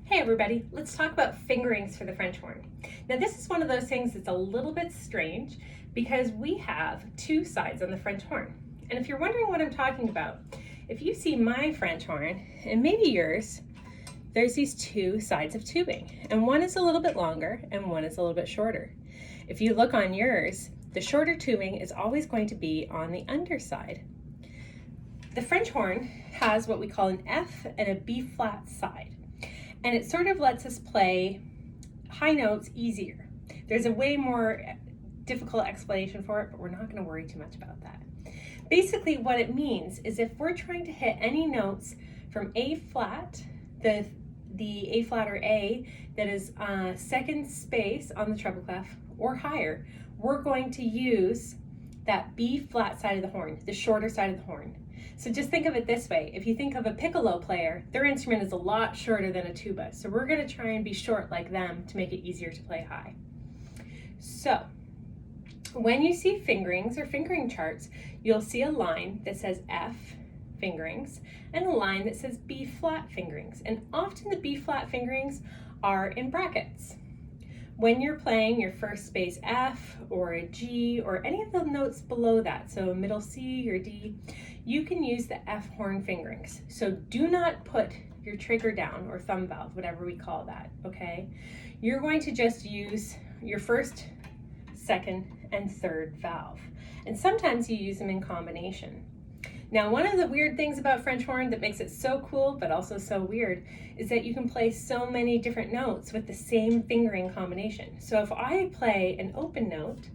Hey everybody, let's talk about fingerings for the French horn. Now this is one of those things that's a little bit strange because we have two sides on the French horn. And if you're wondering what I'm talking about, if you see my French horn, and maybe yours, there's these two sides of tubing. And one is a little bit longer and one is a little bit shorter. If you look on yours, the shorter tubing is always going to be on the underside. The French horn has what we call an F and a B flat side. And it sort of lets us play high notes easier. There's a way more difficult explanation for it, but we're not going to worry too much about that. Basically what it means is if we're trying to hit any notes from A flat, the A flat or A that is second space on the treble clef or higher, we're going to use that B flat side of the horn, the shorter side of the horn. So just think of it this way. If you think of a piccolo player, their instrument is a lot shorter than a tuba. So we're going to try and be short like them to make it easier to play high. So when you see fingerings or fingering charts, you'll see a line that says F fingerings and a line that says B flat fingerings. And often the B flat fingerings are in brackets. When you're playing your first space F or a G or any of the notes below that, so middle C or D, you can use the F horn fingerings. So do not put your trigger down or thumb valve, whatever we call that, okay? You're going to just use your first, second, and third valve. And sometimes you use them in combination. Now, one of the weird things about French horn that makes it so cool, but also so weird, is that you can play so many different notes with the same fingering combination. So if I play an open note,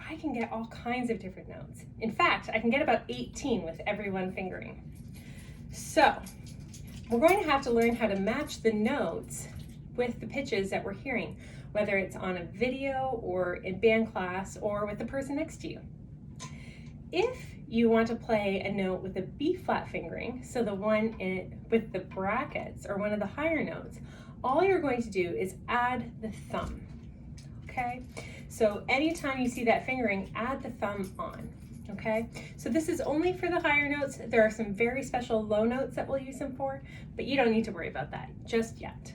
I can get all kinds of different notes. In fact, I can get about 18 with every one fingering. So we're going to have to learn how to match the notes with the pitches that we're hearing, whether it's on a video or in band class or with the person next to you. If you want to play a note with a B flat fingering, so the one with the brackets or one of the higher notes, all you're going to do is add the thumb, okay? So anytime you see that fingering, add the thumb on, okay? So this is only for the higher notes. There are some very special low notes that we'll use them for, but you don't need to worry about that just yet.